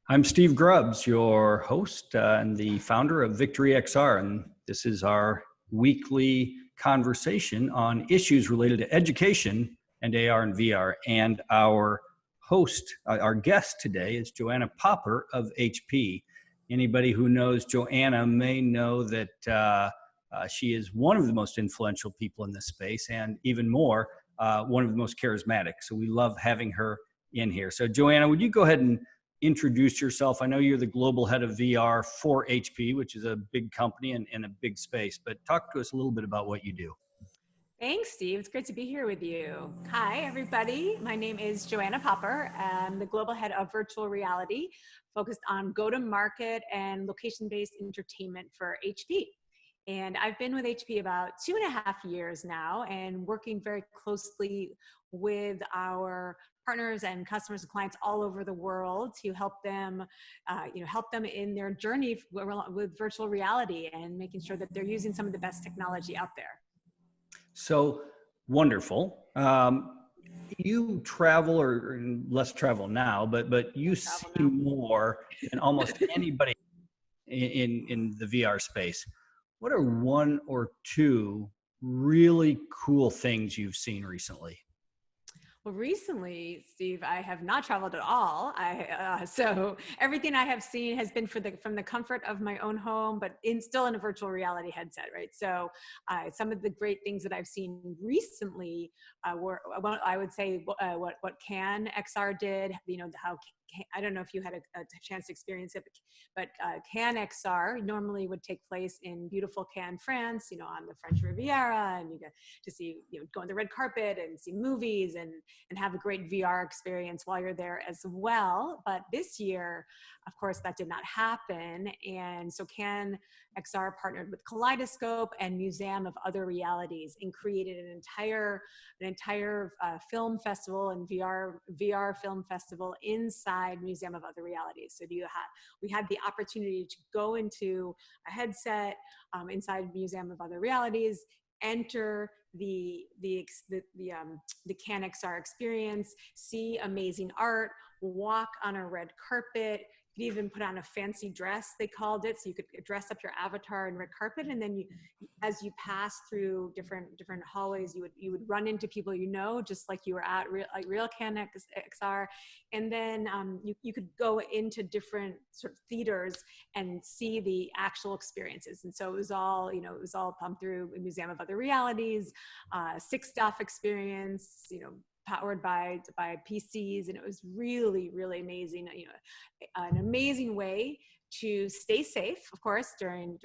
I'm Steve Grubbs, your host and the founder of VictoryXR, and this is our weekly conversation on issues related to education and AR and VR. And our host, our guest today is Joanna Popper of HP. Anybody who knows Joanna may know that she is one of the most influential people in this space, and even more, one of the most charismatic. So we love having her in here. So Joanna, would you go ahead and introduce yourself? I know you're the global head of VR for HP, which is a big company and a big space, but talk to us a little bit about what you do. Thanks, Steve. It's great to be here with you. Hi, everybody. My name is Joanna Popper. I'm the global head of virtual reality, focused on go-to-market and location-based entertainment for HP. And I've been with HP about 2.5 years now and working very closely with our partners and customers and clients all over the world to help them, help them in their journey with virtual reality and making sure that they're using some of the best technology out there. So wonderful. You travel, or less travel now, but you see more than almost anybody in the VR space. What are one or two really cool things you've seen recently? Well, recently, Steve, I have not traveled at all. So everything I have seen has been from the comfort of my own home, but still in a virtual reality headset, right? So some of the great things that I've seen recently were, well, I would say, what Can XR did. How I don't know if you had a chance to experience it, but Can XR normally would take place in beautiful Cannes, France, on the French Riviera, and you get to see, go on the red carpet and see movies and have a great VR experience while you're there as well. But this year, of course, that did not happen. And so Can XR partnered with Kaleidoscope and Museum of Other Realities and created an entire film festival and VR film festival inside Museum of Other Realities. So we had the opportunity to go into a headset inside Museum of Other Realities, enter the Can XR experience, see amazing art, walk on a red carpet. You could even put on a fancy dress, they called it, so you could dress up your avatar in red carpet, and then as you pass through different hallways, you would run into people just like you were at real Can XR, and then you could go into different sort of theaters and see the actual experiences. And so it was all pumped through Museum of Other Realities, Six Stuff experience, powered by PCs, and it was really, really amazing. An amazing way to stay safe, of course, during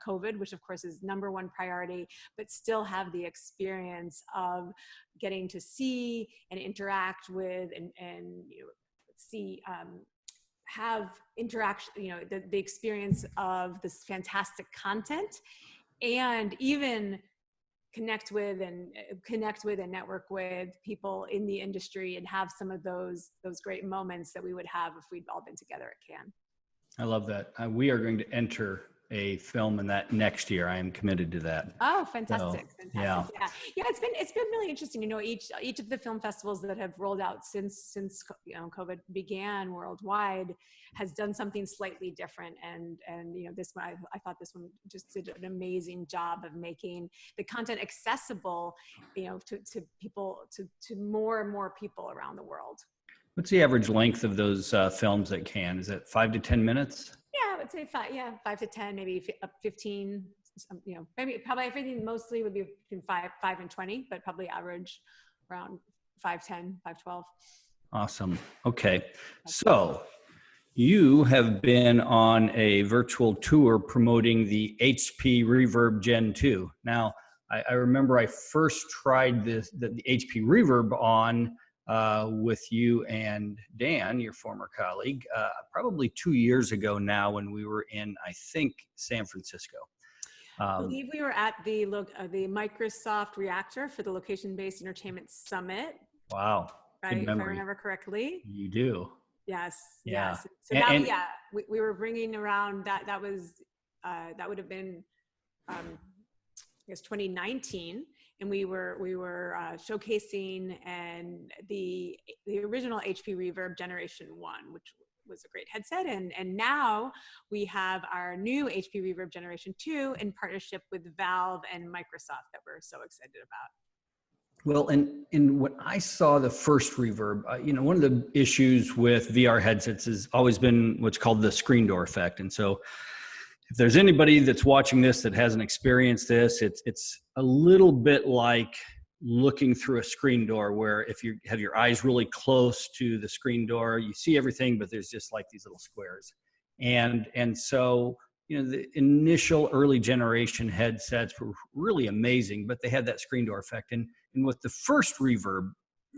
COVID, which of course is #1 priority, but still have the experience of getting to see and interact with and see. Have interaction, the experience of this fantastic content, and even connect with and network with people in the industry and have some of those great moments that we would have if we'd all been together at Cannes. I love that. We are going to enter a film in that next year. I am committed to that. Oh, fantastic. So, Yeah. It's been really interesting. Each of the film festivals that have rolled out since COVID began worldwide has done something slightly different. And this one, I thought this one just did an amazing job of making the content accessible, to people, to more and more people around the world. What's the average length of those films at Cannes? Is it 5 to 10 minutes? Yeah, I would say 5 to 10, maybe 15. Maybe probably everything mostly would be between 5 and 20, but probably average around 5:10, 5:12. Awesome. Okay, so you have been on a virtual tour promoting the HP Reverb Gen 2. Now, I remember I first tried the HP Reverb on with you and Dan, your former colleague, probably 2 years ago now when we were in, I think, San Francisco. I believe we were at the Microsoft Reactor for the Location-Based Entertainment Summit. Wow. Right, if I remember correctly. You do. Yes. Yeah. Yes. So we were bringing around that would have been, I guess 2019. and we were showcasing and the original HP Reverb Generation 1, which was a great headset. And now we have our new HP Reverb Generation 2 in partnership with Valve and Microsoft that we're so excited about. Well, and when I saw the first Reverb, one of the issues with VR headsets has always been what's called the screen door effect. And so if there's anybody that's watching this that hasn't experienced this, it's a little bit like looking through a screen door, where if you have your eyes really close to the screen door, you see everything, but there's just like these little squares. And so, the initial early generation headsets were really amazing, but they had that screen door effect. And what the first Reverb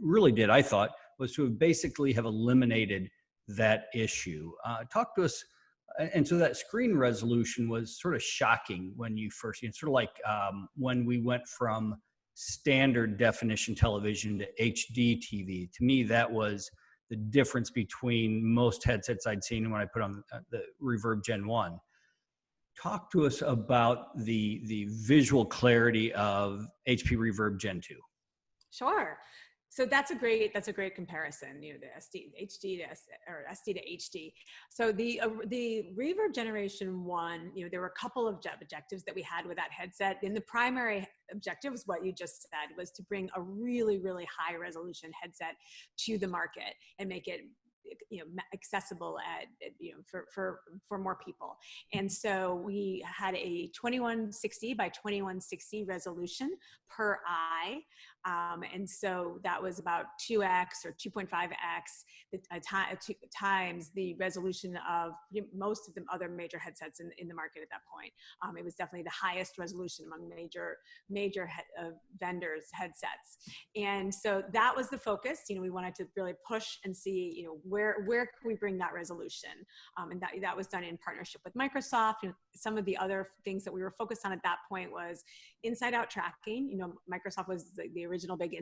really did, I thought, was to basically have eliminated that issue. Talk to us. And so that screen resolution was sort of shocking when you first, sort of like when we went from standard definition television to HD TV. To me, that was the difference between most headsets I'd seen when I put on the Reverb Gen 1. Talk to us about the visual clarity of HP Reverb Gen 2. Sure. So that's a great comparison, the SD to HD. So the Reverb Generation 1, there were a couple of objectives that we had with that headset. And the primary objective was what you just said, was to bring a really, really high resolution headset to the market and make it accessible for more people. And so we had a 2160 by 2160 resolution per eye. And so that was about 2x or 2.5x times the resolution of most of the other major headsets in the market at that point. It was definitely the highest resolution among major vendors' headsets. And so that was the focus. We wanted to really push and see, where can we bring that resolution? And that was done in partnership with Microsoft. Some of the other things that we were focused on at that point was inside-out tracking. Microsoft was the original big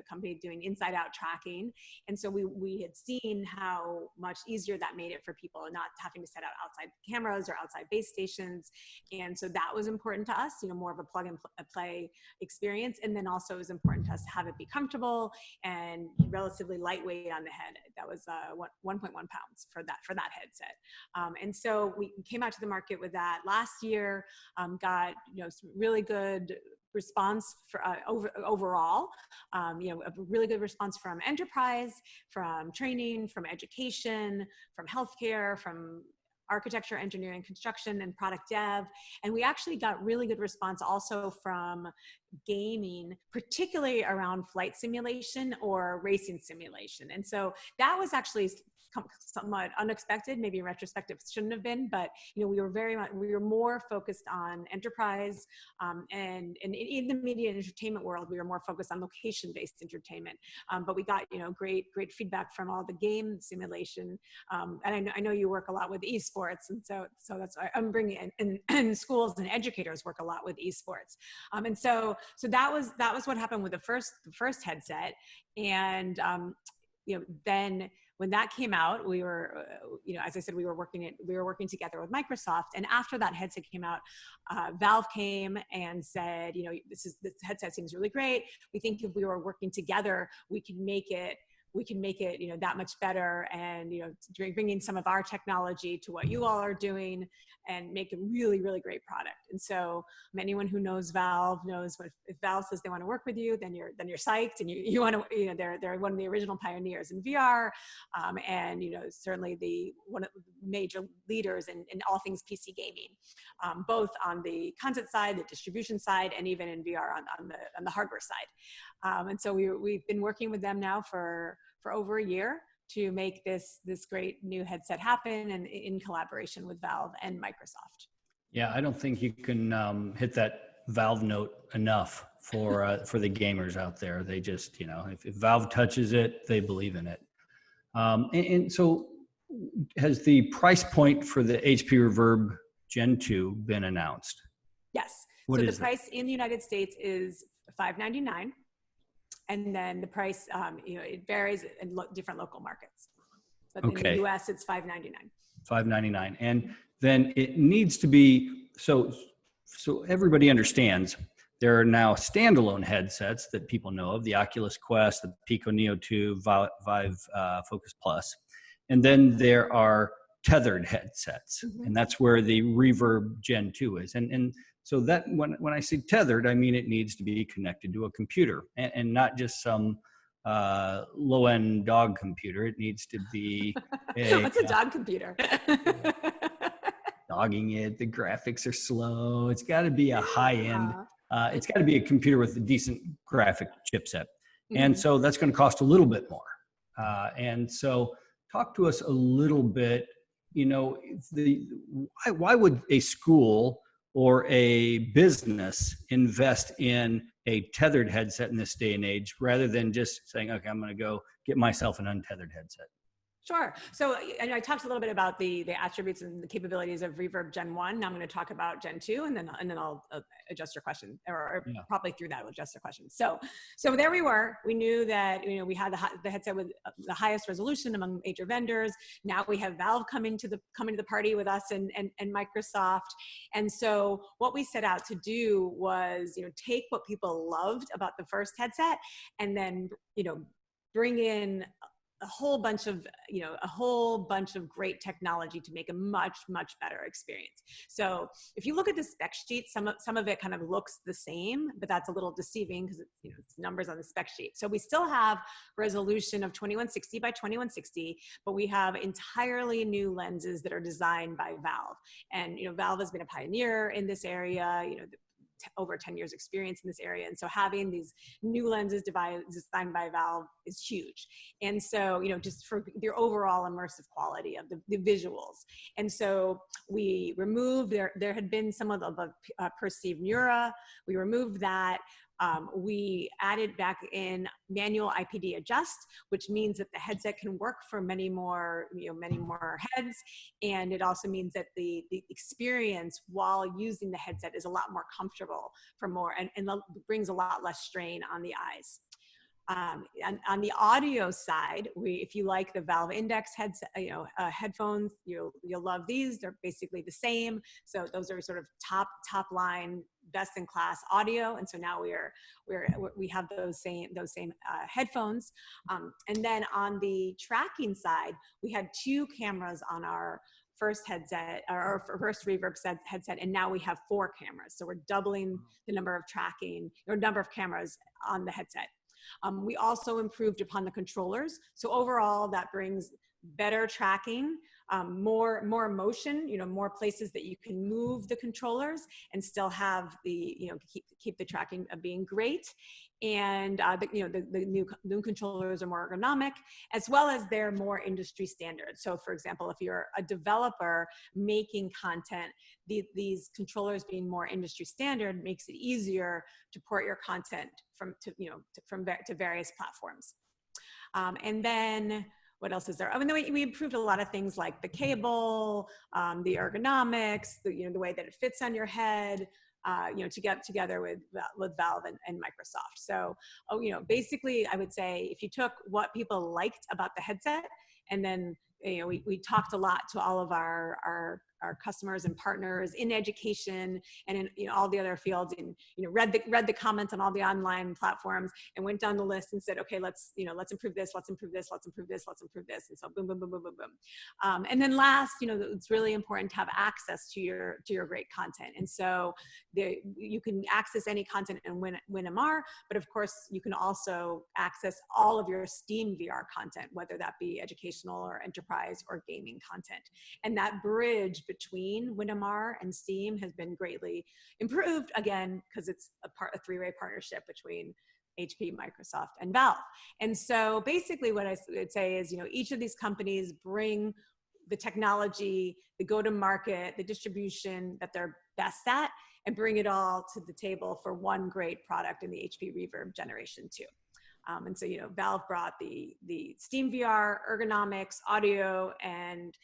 company doing inside-out tracking. And so we had seen how much easier that made it for people, not having to set out outside cameras or outside base stations. And so that was important to us, more of a plug and play experience. And then also it was important to us to have it be comfortable and relatively lightweight on the head. That was 1.1 pounds for that headset. And so we came out to the market with that last year, got some really good response for overall, a really good response from enterprise, from training, from education, from healthcare, from architecture, engineering, construction, and product dev. And we actually got really good response also from gaming, particularly around flight simulation or racing simulation. And so that was actually somewhat unexpected, maybe in retrospective shouldn't have been, but we were more focused on enterprise, and in the media and entertainment world, we were more focused on location-based entertainment. But we got great feedback from all the game simulation, and I know you work a lot with esports, and so that's why I'm bringing in, and schools and educators work a lot with esports, and so that was what happened with the first headset, and then when that came out, we were, as I said, we were working together with Microsoft. And after that headset came out, Valve came and said, this headset seems really great. We think if we were working together, we can make it that much better, and bringing some of our technology to what you all are doing and make a really, really great product. And so anyone who knows Valve knows if Valve says they want to work with you, then you're psyched, and you want to, they're one of the original pioneers in VR, and certainly one of the major leaders in all things PC gaming, both on the content side, the distribution side, and even in VR on the hardware side. And so we've been working with them now for over a year to make this great new headset happen, and in collaboration with Valve and Microsoft. Yeah, I don't think you can hit that Valve note enough for the gamers out there. They just, if Valve touches it, they believe in it. And so has the price point for the HP Reverb Gen 2 been announced? Yes. What so is the price in the United States is $599. And then the price, it varies in different local markets. But in the US, it's $599. $599. And then it needs to be, so everybody understands, there are now standalone headsets that people know of, the Oculus Quest, the Pico Neo 2, Vive Focus Plus. And then there are tethered headsets, and that's where the Reverb Gen 2 is. And so that when I say tethered, I mean it needs to be connected to a computer, and not just some low-end dog computer. It needs to be What's a dog computer? dogging it. The graphics are slow. It's got to be a high-end. It's got to be a computer with a decent graphic chipset, and so that's going to cost a little bit more. And so, talk to us a little bit. You know, why would a school or a business invest in a tethered headset in this day and age rather than just saying, okay, I'm going to go get myself an untethered headset? Sure. So I talked a little bit about the attributes and the capabilities of Reverb Gen 1. Now I'm going to talk about Gen 2, and then I'll adjust your question, or probably through that, we'll adjust the question. So there we were. We knew that, you know, we had the headset with the highest resolution among major vendors. Now we have Valve coming to the party with us and Microsoft. And so what we set out to do was, you know, take what people loved about the first headset and then, you know, bring in a whole bunch of great technology to make a much better experience. So if you look at the spec sheet, some of it kind of looks the same, but that's a little deceiving because it's numbers on the spec sheet. So we still have resolution of 2160 by 2160, but we have entirely new lenses that are designed by Valve. And, you know, Valve has been a pioneer in this area, you know, over 10 years experience in this area. And so having these new lenses designed by Valve is huge. And so, you know, just for their overall immersive quality of the visuals. And so we removed, there had been some of the perceived Neura. We removed that. We added back in manual IPD adjust, which means that the headset can work for many more heads. And it also means that the experience while using the headset is a lot more comfortable and brings a lot less strain on the eyes. On the audio side, if you like the Valve Index headphones, you'll love these. They're basically the same. So those are sort of top line, best in class audio. And so now we have those same headphones. And then on the tracking side, we had 2 cameras on our first headset, or first Reverb headset, and now we have 4 cameras. So we're doubling the number of cameras on the headset. We also improved upon the controllers. So overall, that brings better tracking, more motion, you know, more places that you can move the controllers and still have keep the tracking being great. And the new controllers are more ergonomic, as well as they're more industry standard. So for example, if you're a developer making content, these controllers being more industry standard makes it easier to port your content to various platforms. And then what else is there? I mean, we improved a lot of things like the cable, the ergonomics, the way that it fits on your head, to get together with Valve and Microsoft. So, basically, I would say if you took what people liked about the headset, and then we talked a lot to all of our customers and partners in education and in all the other fields, and read the comments on all the online platforms and went down the list and said, okay, let's improve this, let's improve this, let's improve this, let's improve this, and so boom, boom, boom, boom, boom, boom. And then last, it's really important to have access to your great content, and so you can access any content in WinMR, but of course you can also access all of your Steam VR content, whether that be educational or enterprise or gaming content, and that bridge between WinMR and Steam has been greatly improved, again, because it's a 3-way partnership between HP, Microsoft, and Valve. And so basically what I would say is, each of these companies bring the technology, the go-to-market, the distribution that they're best at, and bring it all to the table for one great product in the HP Reverb Generation 2. And so, Valve brought the Steam VR, ergonomics, audio, and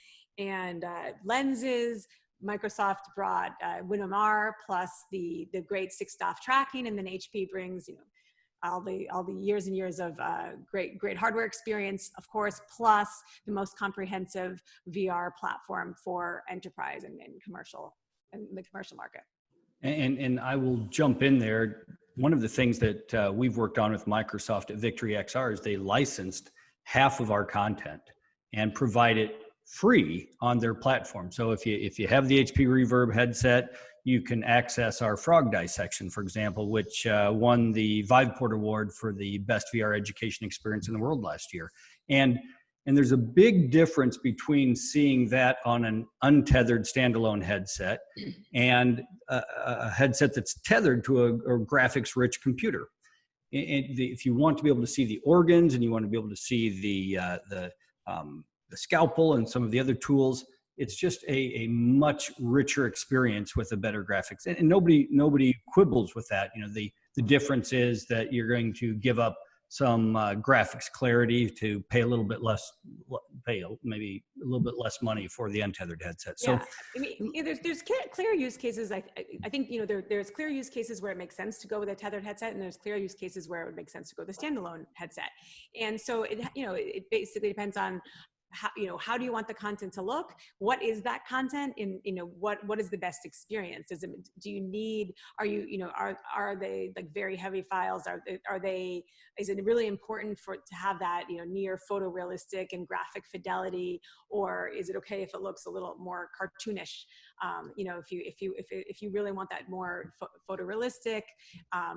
lenses. Microsoft brought WinMR plus the great 6-DoF tracking, and then HP brings all the years and years of great hardware experience, of course, plus the most comprehensive VR platform for enterprise and commercial and the commercial market. And I will jump in there. One of the things that we've worked on with Microsoft at VictoryXR is they licensed half of our content and provide it free on their platform. So if you have the HP Reverb headset, you can access our frog dissection, for example, which won the Viveport Award for the best VR education experience in the world last year. And there's a big difference between seeing that on an untethered standalone headset and a headset that's tethered to a graphics-rich computer. If you want to be able to see the organs and you want to be able to see the scalpel and some of the other tools, it's just a much richer experience with a better graphics. And nobody quibbles with that. You know, the difference is that you're going to give up some graphics clarity to pay a little bit less, maybe a little bit less money for the untethered headset. So, yeah, I mean, there's clear use cases. I think, you know, there's clear use cases where it makes sense to go with a tethered headset, and there's clear use cases where it would make sense to go with a standalone headset. And so it basically depends on how do you want the content to look? What is that content? In, what is the best experience? Are they like very heavy files? Is it really important to have that, near photorealistic and graphic fidelity? Or is it okay if it looks a little more cartoonish? If you really want that more photorealistic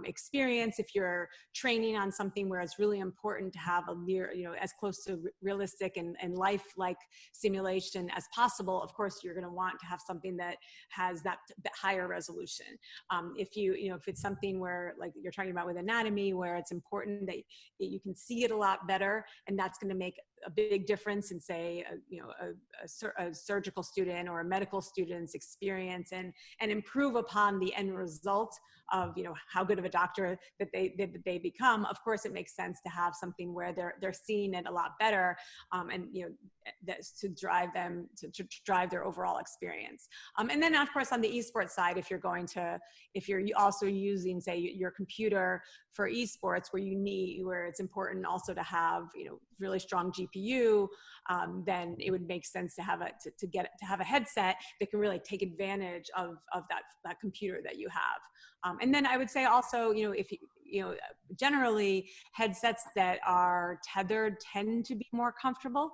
experience, if you're training on something where it's really important to have a near, as close to realistic and lifelike simulation as possible, of course, you're going to want to have something that has that higher resolution. If it's something where, like you're talking about with anatomy, where it's important that you can see it a lot better, and that's going to make a big difference in, say, a surgical student or a medical student's experience, and improve upon the end result of how good of a doctor that they become. Of course, it makes sense to have something where they're seeing it a lot better, and that's to drive them to drive their overall experience. And then, of course, on the esports side, if you're also using, say, your computer for esports, where it's important also to have really strong GPU, then it would make sense to have a headset that can really take advantage of that computer that you have. And then I would say also, generally headsets that are tethered tend to be more comfortable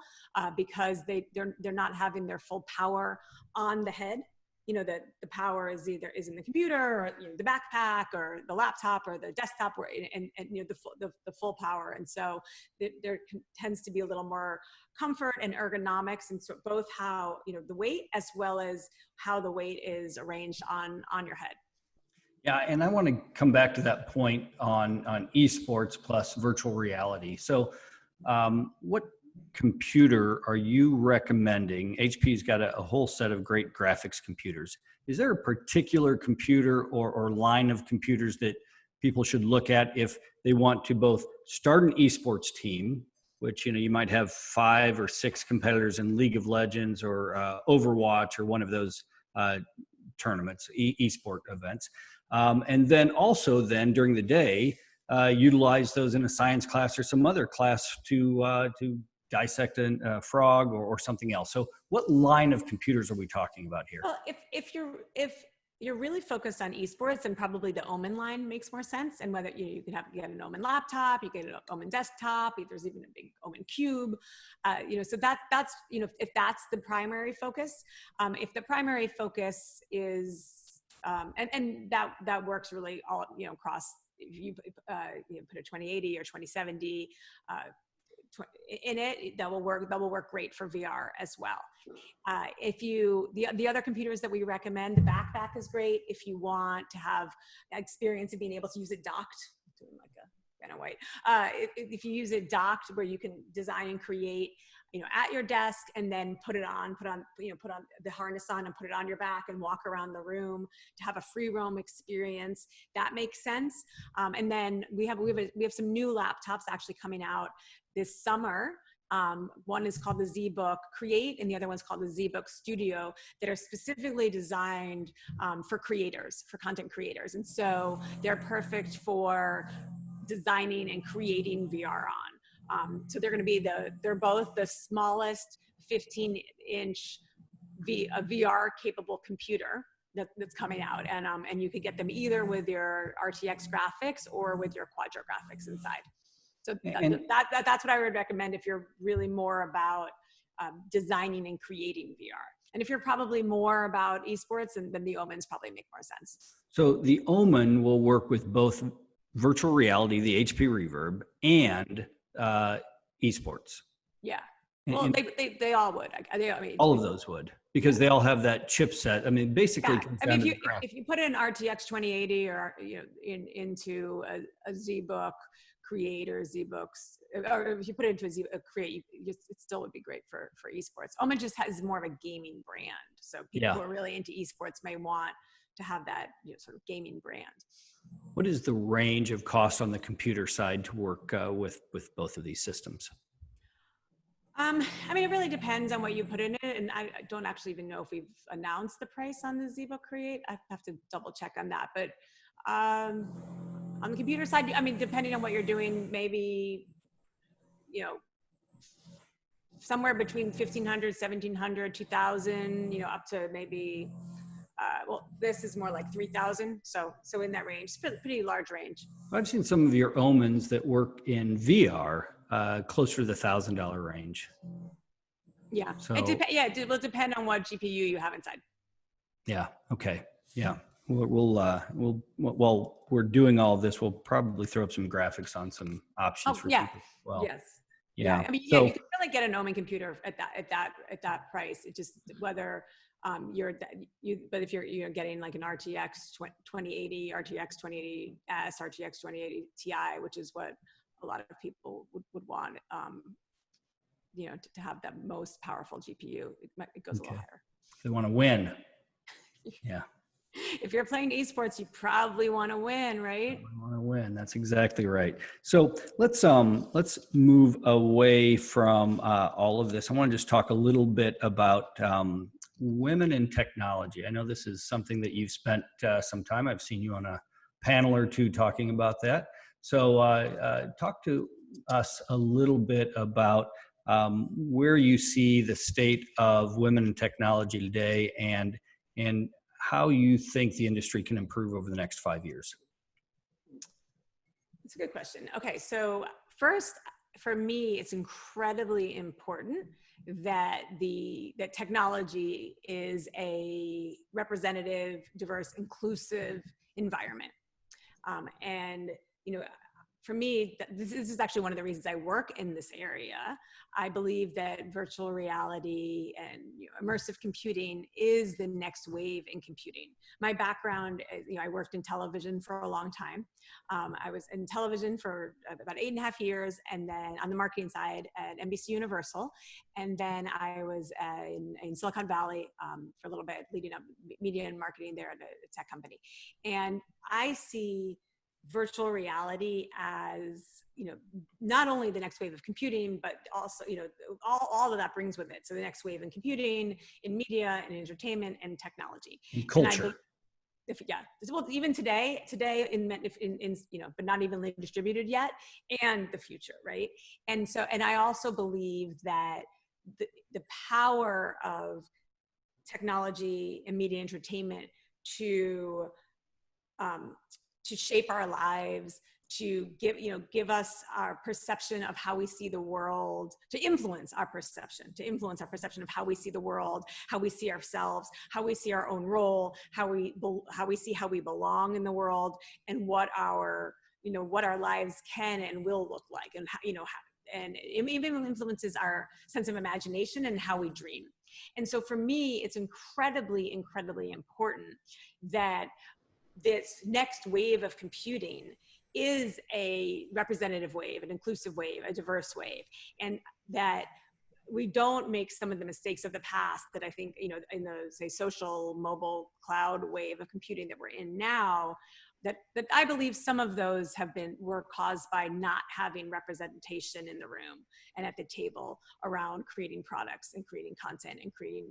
because they're not having their full power on the head. That the power is in the computer, or the backpack, or the laptop, or the desktop, and the full power. And so there tends to be a little more comfort and ergonomics, and so both how the weight as well as how the weight is arranged on your head. Yeah, and I want to come back to that point on esports plus virtual reality. So, what computer are you recommending? HP's got a whole set of great graphics computers. Is there a particular computer or line of computers that people should look at if they want to both start an esports team, which you might have 5 or 6 competitors in League of Legends or Overwatch or one of those tournaments, esport events, and then also during the day utilize those in a science class or some other class to dissect a frog or something else. So what line of computers are we talking about here? Well, if you're really focused on esports, then probably the Omen line makes more sense. And whether you can get an Omen laptop, you get an Omen desktop, there's even a big Omen cube, so that's if that's the primary focus. If the primary focus is and that works really all across. If you put a 2080 or 2070 in it, that will work great for VR as well. The other computers that we recommend, the backpack is great if you want to have experience of being able to use it docked. Doing like a kind of white. If you use it docked, where you can design and create at your desk, and then put on the harness on and put it on your back and walk around the room to have a free roam experience, that makes sense. And then we have some new laptops actually coming out this summer. One is called the ZBook Create, and the other one's called the ZBook Studio, that are specifically designed for creators, for content creators. And so they're perfect for designing and creating VR on. So they're both the smallest 15-inch VR capable computer that's coming out, and you could get them either with your RTX graphics or with your Quadro graphics inside. So that's what I would recommend if you're really more about designing and creating VR. And if you're probably more about esports, then the Omens probably make more sense. So the Omen will work with both virtual reality, the HP Reverb, and esports. Yeah. Well, they all would. I mean, all of those would, because they all have that chipset. I mean, basically, yeah. I mean, if you put an RTX 2080 or into a ZBook Create or ZBooks, or if you put it into a Create, it still would be great for esports. Omen just has more of a gaming brand, so people who are really into esports may want to have that sort of gaming brand. What is the range of cost on the computer side to work with both of these systems? I mean, it really depends on what you put in it, and I don't actually even know if we've announced the price on the ZBook Create. I have to double check on that. But on the computer side, I mean, depending on what you're doing, maybe somewhere between 1,500, 1,700, 2,000, up to maybe. Well, this is more like 3,000, so in that range, it's pretty large range. I've seen some of your Omens that work in VR closer to the $1,000 range. Yeah, so it will depend on what GPU you have inside. Yeah. Okay. Yeah. While we're doing all of this, we'll probably throw up some graphics on some options for people as well. Yes. Yeah. I mean, you can really get an Omen computer at that price. It just whether but if you're getting like an RTX 2080, RTX 2080S, RTX 2080 Ti, which is what a lot of people would want, to have the most powerful GPU, it goes a little higher. They want to win. Yeah. If you're playing esports, you probably want to win, right? I want to win. That's exactly right. So let's move away from all of this. I want to just talk a little bit about women in technology. I know this is something that you've spent some time. I've seen you on a panel or two talking about that. So talk to us a little bit about where you see the state of women in technology today, and how you think the industry can improve over the next 5 years. It's a good question. Okay, so first, for me, it's incredibly important that that technology is a representative, diverse, inclusive environment. And for me, this is actually one of the reasons I work in this area. I believe that virtual reality and immersive computing is the next wave in computing. My background, I worked in television for a long time. I was in television for about 8.5 years, and then on the marketing side at NBC Universal. And then I was in Silicon Valley for a little bit, leading up media and marketing there at a tech company. And I see virtual reality as not only the next wave of computing, but also all of that brings with it. So the next wave in computing, in media, and entertainment, and technology, and culture. Well, even today, but not evenly distributed yet, and the future, right? And I also believe that the power of technology and media entertainment to shape our lives, to give us our perception of how we see the world, to influence our perception of how we see the world, how we see ourselves, how we see our own role, how we see how we belong in the world, and what our lives can and will look like, and and it even influences our sense of imagination and how we dream. And so for me, it's incredibly, incredibly important that this next wave of computing is a representative wave, an inclusive wave, a diverse wave, and that we don't make some of the mistakes of the past that I think, in the, say, social, mobile, cloud wave of computing that we're in now, that I believe some of those were caused by not having representation in the room and at the table around creating products and creating content and creating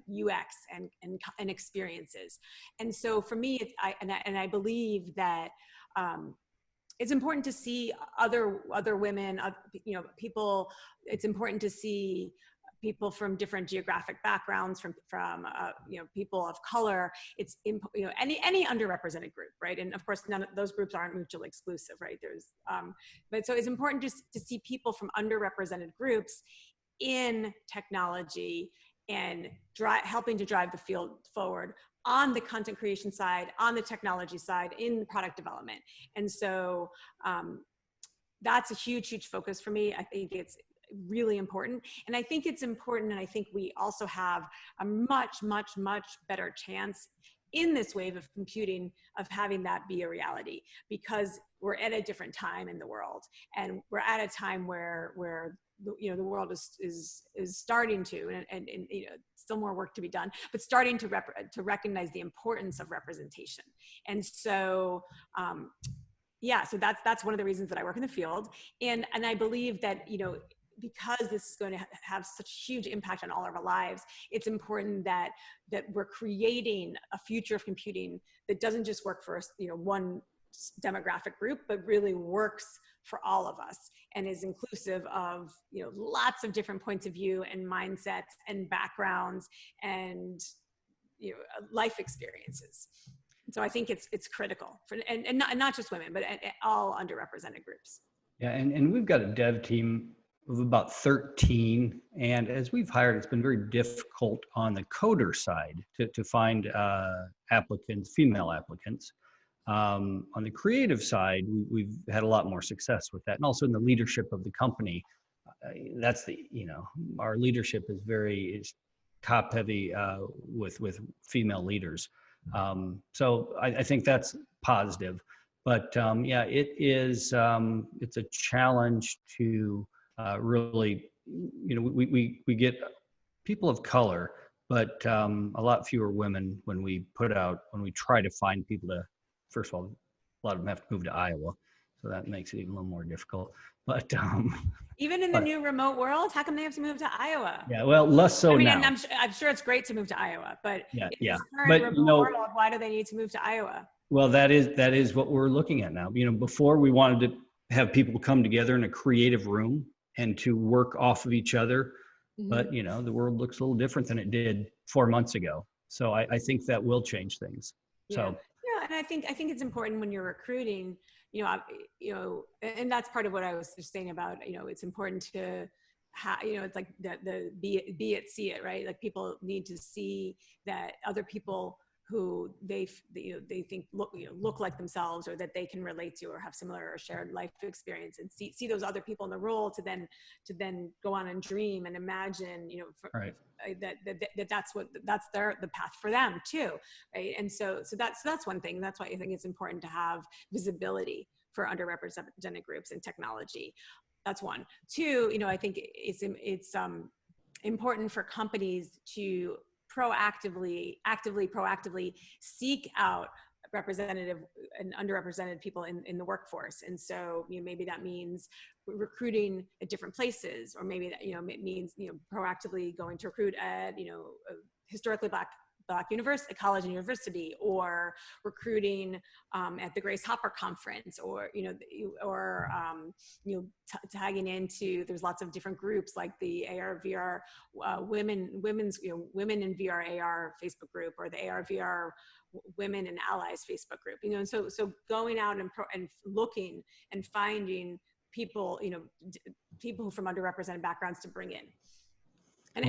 UX and experiences. And so for me, I believe that it's important to see other women, people. It's important to see people from different geographic backgrounds, from people of color. It's any underrepresented group, right? And of course, none of those groups aren't mutually exclusive, right? But so it's important just to see people from underrepresented groups in technology and helping to drive the field forward on the content creation side, on the technology side, in product development. And so that's a huge focus for me. I think it's really important. And I think it's important, and I think we also have a much better chance in this wave of computing of having that be a reality, because we're at a different time in the world, and we're at a time where the world is starting to, and still more work to be done, but starting to recognize the importance of representation. And so so that's one of the reasons that I work in the field, and I believe that because this is going to have such huge impact on all of our lives, it's important that we're creating a future of computing that doesn't just work for one demographic group, but really works for all of us and is inclusive of lots of different points of view and mindsets and backgrounds and life experiences. So I think it's critical for and not just women, but all underrepresented groups. Yeah, and we've got a dev team of about 13, and as we've hired, it's been very difficult on the coder side to find female applicants. On the creative side, we've had a lot more success with that, and also in the leadership of the company. That's our leadership is top heavy with female leaders. So I think that's positive, but it's a challenge to really, we get people of color, but a lot fewer women when we try to find people to. First of all, a lot of them have to move to Iowa, so that makes it even a little more difficult. But even in the new remote world, how come they have to move to Iowa? Yeah, well, less so now. And I'm sure it's great to move to Iowa, but in this current but remote world, why do they need to move to Iowa? Well, that is what we're looking at now. Before we wanted to have people come together in a creative room and to work off of each other, but the world looks a little different than it did 4 months ago. So I think that will change things. So. Yeah, and I think it's important when you're recruiting, and that's part of what I was just saying about, it's important to it's like the be it, see it, right? Like people need to see that other people who they think look like themselves, or that they can relate to, or have similar or shared life experience, and see those other people in the role to then go on and dream and imagine, right. that's the path for them too, right? And so that's one thing. That's why I think it's important to have visibility for underrepresented groups in technology. That's one. Two, I think it's important for companies to proactively seek out representative and underrepresented people in the workforce. And so maybe that means recruiting at different places, or maybe that it means proactively going to recruit at a historically black college and university, or recruiting at the Grace Hopper conference, or tagging into, there's lots of different groups like the AR VR women in VR AR Facebook group, or the AR VR Women and Allies Facebook group. And so going out and looking and finding people, people from underrepresented backgrounds to bring in. And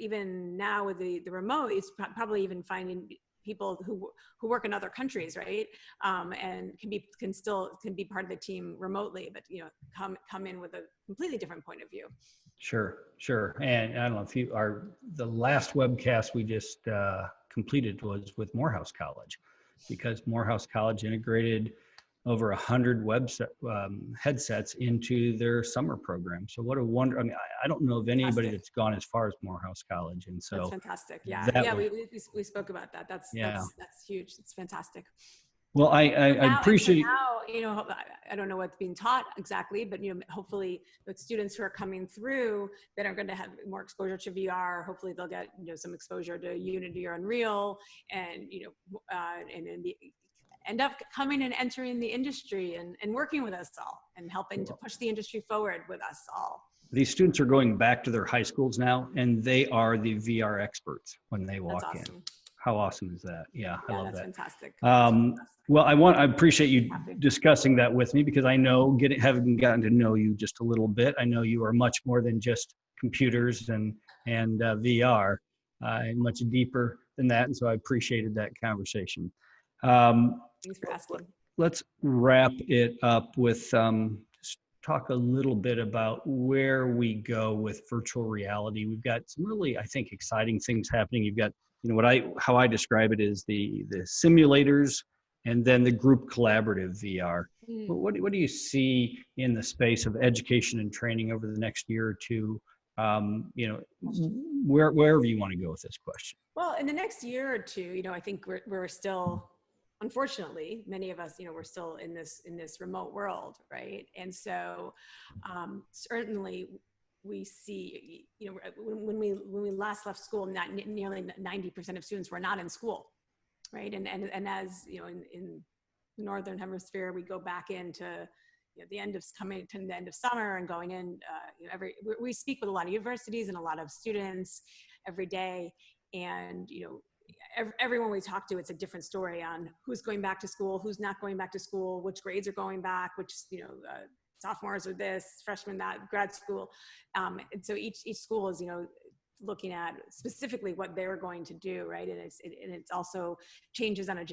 even now with the remote, it's probably even finding people who work in other countries, right? And can be part of the team remotely, but come in with a completely different point of view. Sure. And I don't know if the last webcast we just completed was with Morehouse College, because Morehouse College integrated over 100 headsets into their summer program. So what a wonder! I mean, I don't know of anybody that's gone as far as Morehouse College, and so that's fantastic. Yeah, we spoke about that. That's huge. It's fantastic. Well, I appreciate. Now, I don't know what's being taught exactly, but hopefully the students who are coming through that are going to have more exposure to VR, hopefully they'll get some exposure to Unity or Unreal, and and then end up coming and entering the industry and working with us all and helping to push the industry forward with us all. these students are going back to their high schools now, and they are the VR experts when they That's walk in. awesome. How awesome is that? Yeah, I love That's that. fantastic. Well, I appreciate you discussing that with me, because I know, having gotten to know you just a little bit, I know you are much more than just computers and VR, and much deeper than that. And so I appreciated that conversation. Thanks for asking. Let's wrap it up with just talk a little bit about where we go with virtual reality. We've got some really, I think, exciting things happening. You've got, how I describe it is the simulators, and then the group collaborative VR. What do you see in the space of education and training over the next year or two? Wherever you want to go with this question. Well, in the next year or two, I think we're still, unfortunately, many of us, we're still in this remote world, right? And so certainly we see, when we last left school, nearly 90% of students were not in school, right? And as in the Northern Hemisphere, we go back into coming to the end of summer and going in. We speak with a lot of universities and a lot of students every day, and everyone we talk to, it's a different story on who's going back to school, who's not going back to school, which grades are going back, which sophomores are this, freshmen that, grad school, and so each school is looking at specifically what they're going to do, right? And it's also changes on a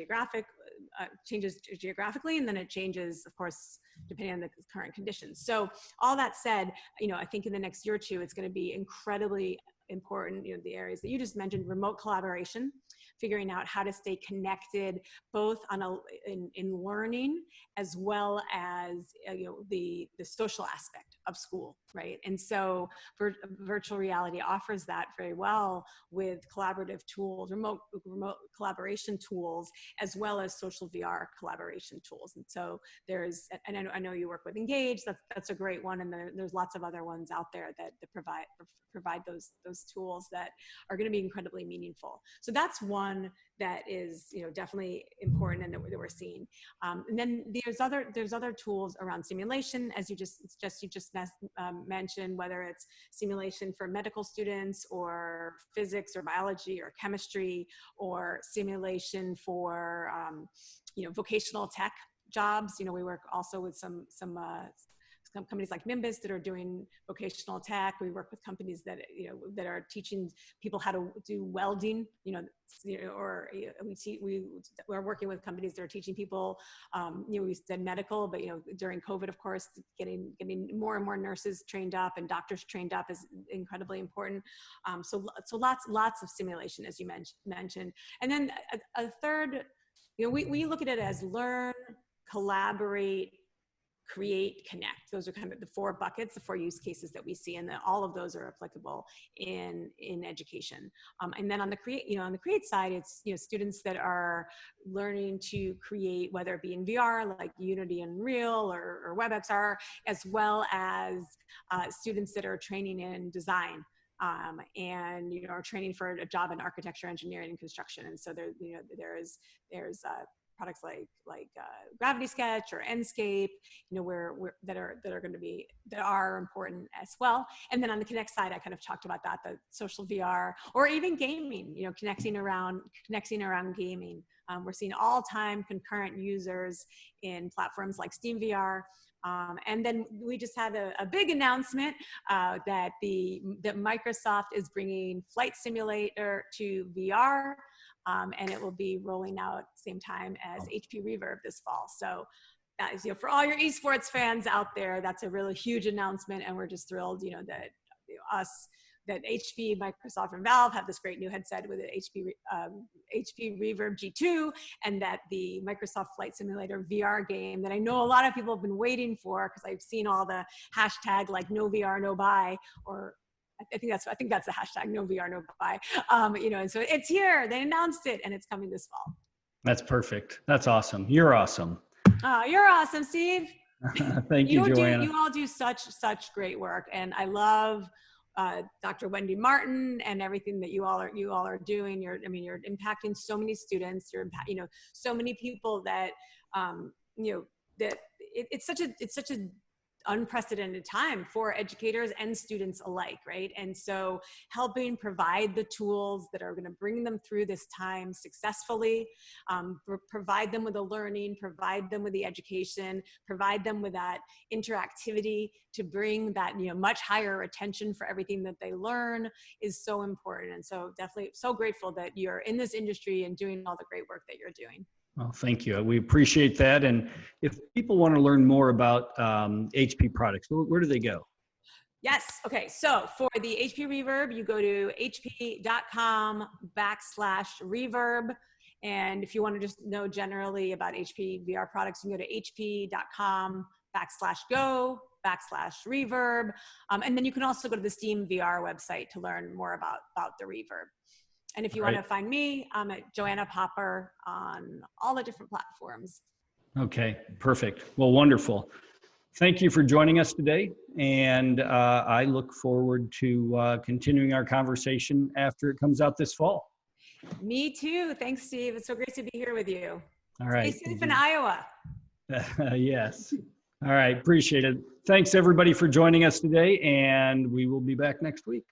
changes geographically, and then it changes, of course, depending on the current conditions. So all that said, I think in the next year or two, it's going to be incredibly important, the areas that you just mentioned: remote collaboration, figuring out how to stay connected, both in learning as well as the social aspect of school, right? And so virtual reality offers that very well with collaborative tools, remote collaboration tools, as well as social VR collaboration tools. And so and I know you work with Engage, that's a great one, and there's lots of other ones out there that provide those tools that are going to be incredibly meaningful. So that's one that is definitely important, and that we're seeing. And then there's other tools around simulation, as you just mentioned, whether it's simulation for medical students, or physics or biology or chemistry, or simulation for vocational tech jobs. We work also with some companies like Nimbus that are doing vocational tech. We work with companies that that are teaching people how to do welding. We're working with companies that are teaching people. We said medical, but during COVID, of course, getting more and more nurses trained up and doctors trained up is incredibly important. So lots of simulation, as you mentioned, and then a third. We look at it as learn, collaborate, create, connect. Those are kind of the four buckets, the four use cases that we see, and all of those are applicable in education. And then on the create side, it's students that are learning to create, whether it be in VR like Unity and Unreal or WebXR, as well as students that are training in design. And are training for a job in architecture, engineering, and construction. And so there's products like Gravity Sketch or Enscape, that are important as well. And then on the Connect side, I kind of talked about that, the social VR, or even gaming, connecting around gaming. We're seeing all-time concurrent users in platforms like Steam VR. And then we just had a big announcement that Microsoft is bringing Flight Simulator to VR, and it will be rolling out same time as HP Reverb this fall. So that is, for all your esports fans out there, that's a really huge announcement, and we're just thrilled, that HP, Microsoft, and Valve have this great new headset with the HP Reverb G2, and that the Microsoft Flight Simulator VR game that I know a lot of people have been waiting for, because I've seen all the hashtag like no VR, no buy, or I think that's the hashtag, no VR, no buy. And so it's here. They announced it, and it's coming this fall. That's perfect. That's awesome. You're awesome. Oh, you're awesome, Steve. Thank you, Joanna. You all do such great work, and I love Dr. Wendy Martin and everything that you all are doing. You're impacting so many students. You're so many people that that it's such a unprecedented time for educators and students alike, right? And so helping provide the tools that are going to bring them through this time successfully, provide them with the learning, provide them with the education, provide them with that interactivity to bring that, much higher attention for everything that they learn is so important. And so definitely so grateful that you're in this industry and doing all the great work that you're doing. Well, thank you. We appreciate that. And if people want to learn more about HP products, where do they go? Yes. Okay. So for the HP Reverb, you go to hp.com/reverb. And if you want to just know generally about HP VR products, you can go to hp.com/go/reverb. And then you can also go to the Steam VR website to learn more about the Reverb. And if you want to find me, I'm at Joanna Popper on all the different platforms. Okay, perfect. Well, wonderful. Thank you for joining us today. And I look forward to continuing our conversation after it comes out this fall. Me too. Thanks, Steve. It's so great to be here with you. All right. Stay safe in Iowa. Yes. All right. Appreciate it. Thanks, everybody, for joining us today. And we will be back next week.